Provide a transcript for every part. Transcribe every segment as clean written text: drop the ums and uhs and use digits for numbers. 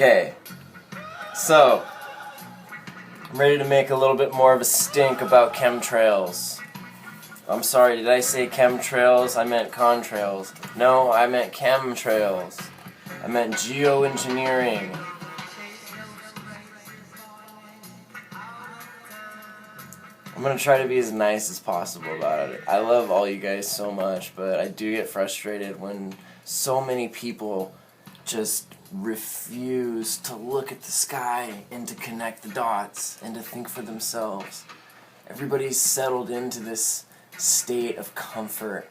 Okay, so I'm ready to make a little bit more of a stink about chemtrails. I'm sorry, did I say chemtrails? I meant contrails. No, I meant chemtrails. I meant geoengineering. I'm going to try to be as nice as possible about it. I love all you guys so much, but I do get frustrated when so many people just refuse to look at the sky and to connect the dots and to think for themselves. Everybody's settled into this state of comfort.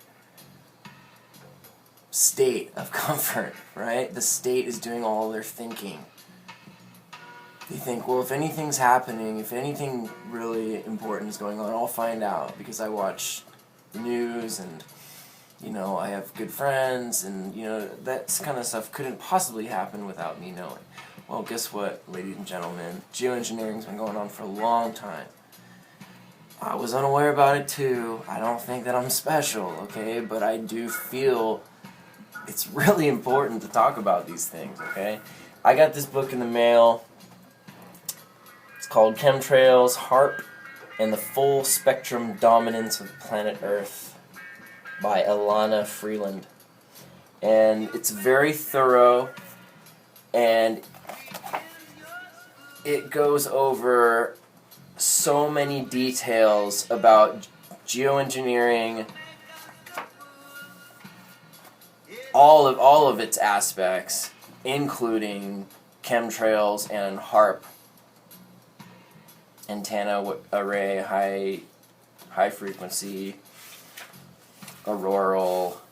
Right? The state is doing all their thinking. They think, well, if anything's happening, if anything really important is going on, I'll find out because I watch the news and, I have good friends and, that kind of stuff couldn't possibly happen without me knowing. Well, guess what, ladies and gentlemen? Geoengineering's been going on for a long time. I was unaware about it too. I don't think that I'm special, okay? But I do feel it's really important to talk about these things, okay? I got this book in the mail. It's called Chemtrails, HAARP, and the Full Spectrum Dominance of Planet Earth by Ilana Freeland. And it's very thorough, and it goes over so many details about geoengineering, all of its aspects, including chemtrails and HAARP, antenna array, high frequency, auroral,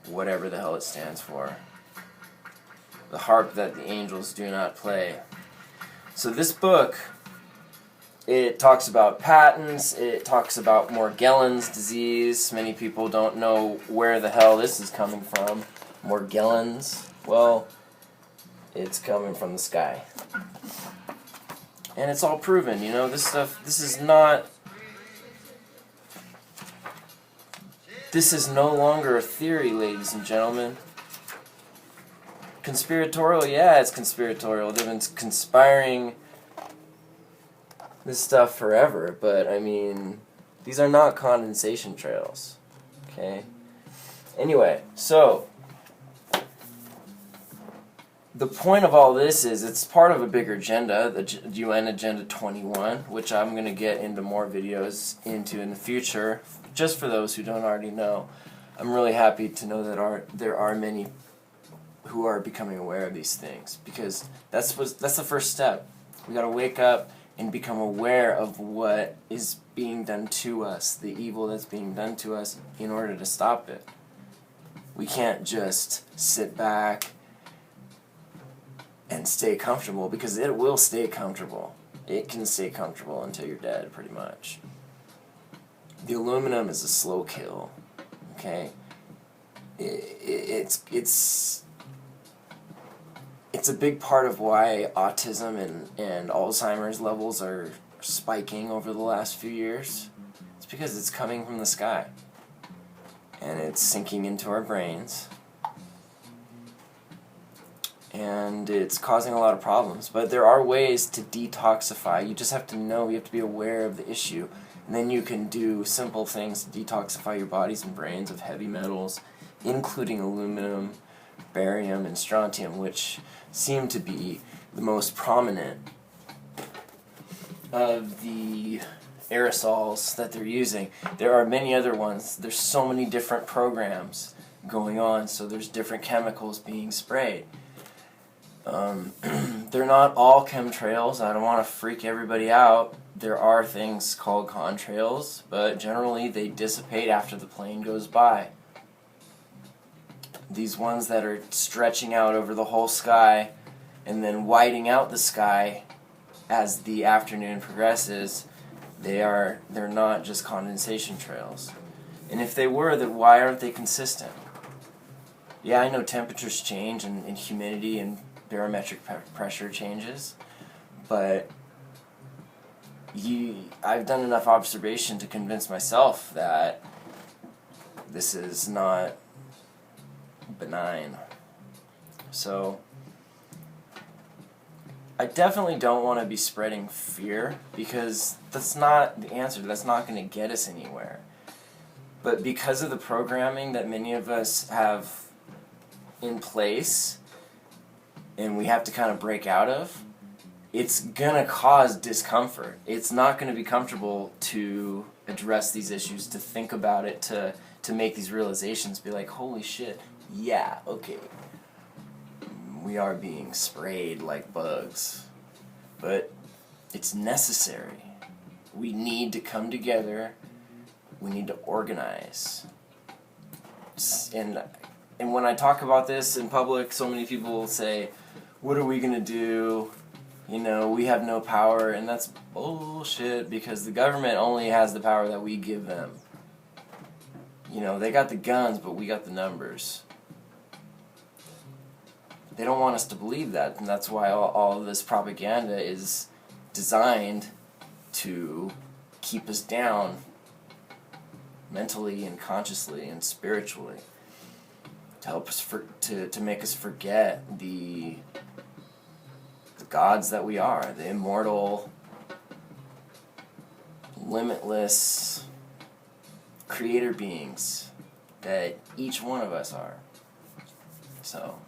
whatever the hell it stands for. The harp that the angels do not play. So this book, it talks about patents, it talks about Morgellons disease. Many people don't know where the hell this is coming from. Morgellons, well, it's coming from the sky. And it's all proven, this is no longer a theory, ladies and gentlemen. Conspiratorial, yeah, it's conspiratorial. They've been conspiring this stuff forever, but these are not condensation trails, okay? Anyway, so the point of all this is it's part of a bigger agenda, the UN Agenda 21, which I'm going to get into more videos into in the future. Just for those who don't already know, I'm really happy to know that there are many who are becoming aware of these things, because that's the first step. We got to wake up and become aware of what is being done to us, the evil that's being done to us, in order to stop it. We can't just sit back and stay comfortable, because it will stay comfortable. It can stay comfortable until you're dead, pretty much. The aluminum is a slow kill, okay? It's a big part of why autism and Alzheimer's levels are spiking over the last few years. It's because it's coming from the sky. And it's sinking into our brains. And it's causing a lot of problems. But there are ways to detoxify. You just have to know, you have to be aware of the issue. And then you can do simple things to detoxify your bodies and brains of heavy metals, including aluminum, barium, and strontium, which seem to be the most prominent of the aerosols that they're using. There are many other ones. There's so many different programs going on, so there's different chemicals being sprayed. They're not all chemtrails. I don't want to freak everybody out. There are things called contrails, but generally they dissipate after the plane goes by. These ones that are stretching out over the whole sky and then whiting out the sky as the afternoon progresses, they're not just condensation trails. And if they were, then why aren't they consistent? Yeah, I know temperatures change and humidity and barometric pressure changes, but I've done enough observation to convince myself that this is not benign. So I definitely don't want to be spreading fear, because that's not the answer. That's not going to get us anywhere. But because of the programming that many of us have in place, and we have to kind of break out of, it's going to cause discomfort. It's not going to be comfortable to address these issues, to think about it, to make these realizations, be like, holy shit, yeah, okay. We are being sprayed like bugs. But it's necessary. We need to come together. We need to organize. And when I talk about this in public, so many people will say, what are we going to do? You know, we have no power. And that's bullshit, because the government only has the power that we give them. You know, they got the guns, but we got the numbers. They don't want us to believe that, and that's why all of this propaganda is designed to keep us down mentally and consciously and spiritually, to help us to make us forget the gods that we are, the immortal, limitless creator beings that each one of us are. So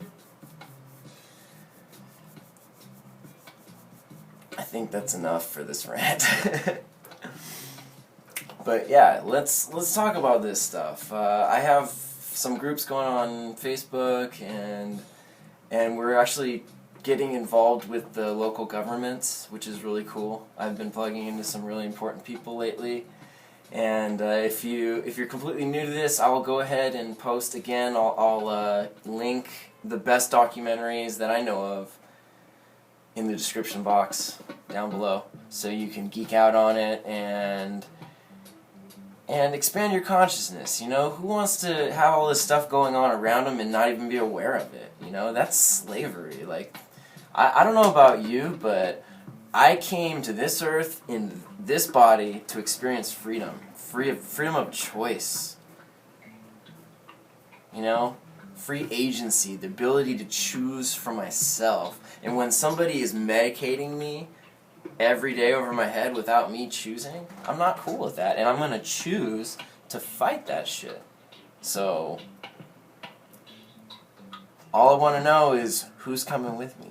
I think that's enough for this rant. But yeah, let's talk about this stuff. I have some groups going on Facebook, and we're actually getting involved with the local governments, which is really cool. I've been plugging into some really important people lately. And if you're completely new to this, I will go ahead and post again. I'll link the best documentaries that I know of in the description box down below, so you can geek out on it and expand your consciousness. You know, who wants to have all this stuff going on around them and not even be aware of it? You know, that's slavery. Like, I don't know about you, but I came to this earth in this body to experience freedom of choice. You know, free agency, the ability to choose for myself. And when somebody is medicating me every day over my head without me choosing, I'm not cool with that, and I'm going to choose to fight that shit. So all I want to know is who's coming with me.